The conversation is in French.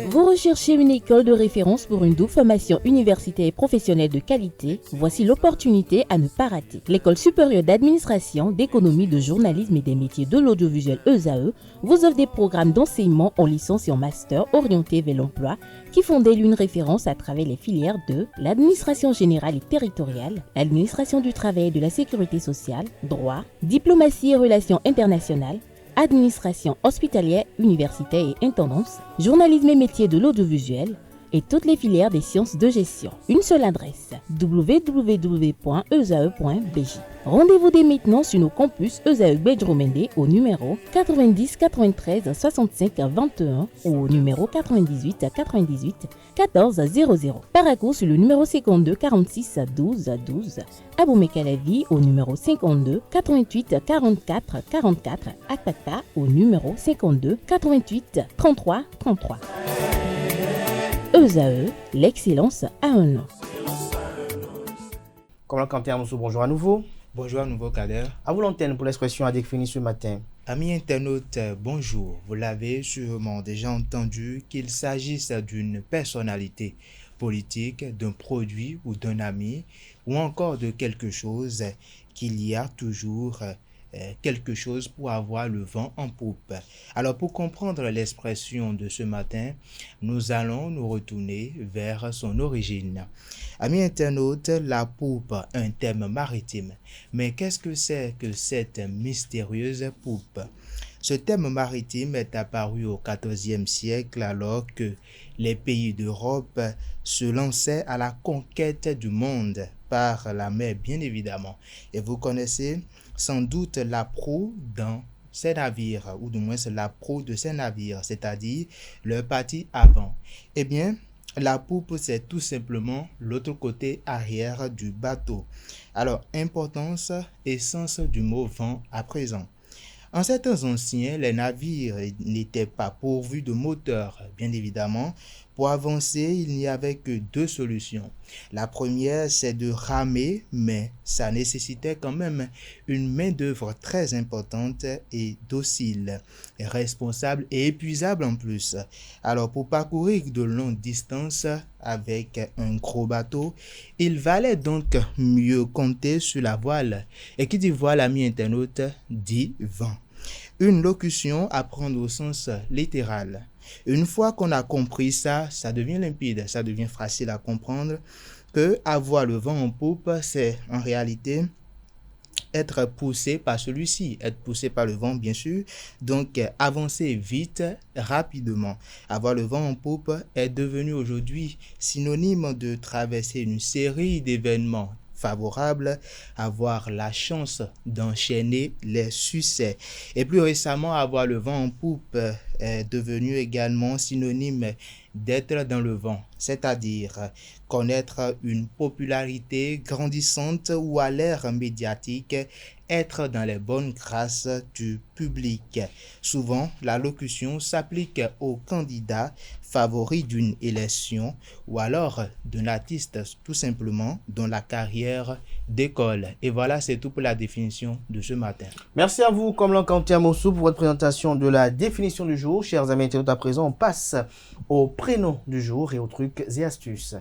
Vous recherchez une école de référence pour une double formation universitaire et professionnelle de qualité? Voici l'opportunité à ne pas rater. L'École supérieure d'administration, d'économie, de journalisme et des métiers de l'audiovisuel ESAE vous offre des programmes d'enseignement en licence et en master orientés vers l'emploi qui font d'elle une référence à travers les filières de l'administration générale et territoriale, l'administration du travail et de la sécurité sociale, droit, diplomatie et relations internationales, administration hospitalière, universitaire et intendance, journalisme et métiers de l'audiovisuel et toutes les filières des sciences de gestion. Une seule adresse, www.esae.bj. Rendez-vous dès maintenant sur nos campus ESAE Bedjromende au numéro 90 93 65 21 ou au numéro 98 98 14 00. Paracourt sur le numéro 52 46 12 12. Aboumé-Calavi au numéro 52 88 44 44. Akpaka au numéro 52 88 33 33. ESAE, l'excellence a un nom. Comment Quentin Amoussou, bonjour à nouveau. Bonjour à nouveau Kader. À vous l'antenne pour l'expression à définir ce matin. Amis internautes, bonjour. Vous l'avez sûrement déjà entendu qu'il s'agisse d'une personnalité politique, d'un produit ou d'un ami, ou encore de quelque chose, qu'il y a toujours quelque chose pour avoir le vent en poupe. Alors pour comprendre l'expression de ce matin, nous allons nous retourner vers son origine. Amis internautes, la poupe, un thème maritime. Mais qu'est-ce que c'est que cette mystérieuse poupe? Ce thème maritime est apparu au XIVe siècle alors que les pays d'Europe se lançaient à la conquête du monde par la mer bien évidemment. Et vous connaissez sans doute la proue dans ces navires, ou du moins c'est la proue de ces navires, c'est-à-dire leur partie avant. Eh bien, la poupe, c'est tout simplement l'autre côté arrière du bateau. Alors, importance et sens du mot vent à présent. En ces temps anciens, les navires n'étaient pas pourvus de moteurs, bien évidemment. Pour avancer, il n'y avait que deux solutions. La première, c'est de ramer, mais ça nécessitait quand même une main-d'œuvre très importante et docile, responsable et épuisable en plus. Alors, pour parcourir de longues distances avec un gros bateau, il valait donc mieux compter sur la voile. Et qui dit voile, ami internaute, dit vent. Une locution à prendre au sens littéral. Une fois qu'on a compris ça, ça devient limpide, ça devient facile à comprendre que avoir le vent en poupe, c'est en réalité être poussé par celui-ci, être poussé par le vent bien sûr, donc avancer vite, rapidement. Avoir le vent en poupe est devenu aujourd'hui synonyme de traverser une série d'événements favorable, avoir la chance d'enchaîner les succès. Et plus récemment, avoir le vent en poupe est devenu également synonyme d'être dans le vent, c'est-à-dire connaître une popularité grandissante ou à l'ère médiatique, être dans les bonnes grâces du public. Souvent, la locution s'applique aux candidats favoris d'une élection ou alors d'un artiste tout simplement dont la carrière décolle. Et voilà, c'est tout pour la définition de ce matin. Merci à vous, comme Quentin Amoussou, pour votre présentation de la définition du jour. Chers amis internautes, à présent, on passe au prénom du jour et aux trucs et astuces.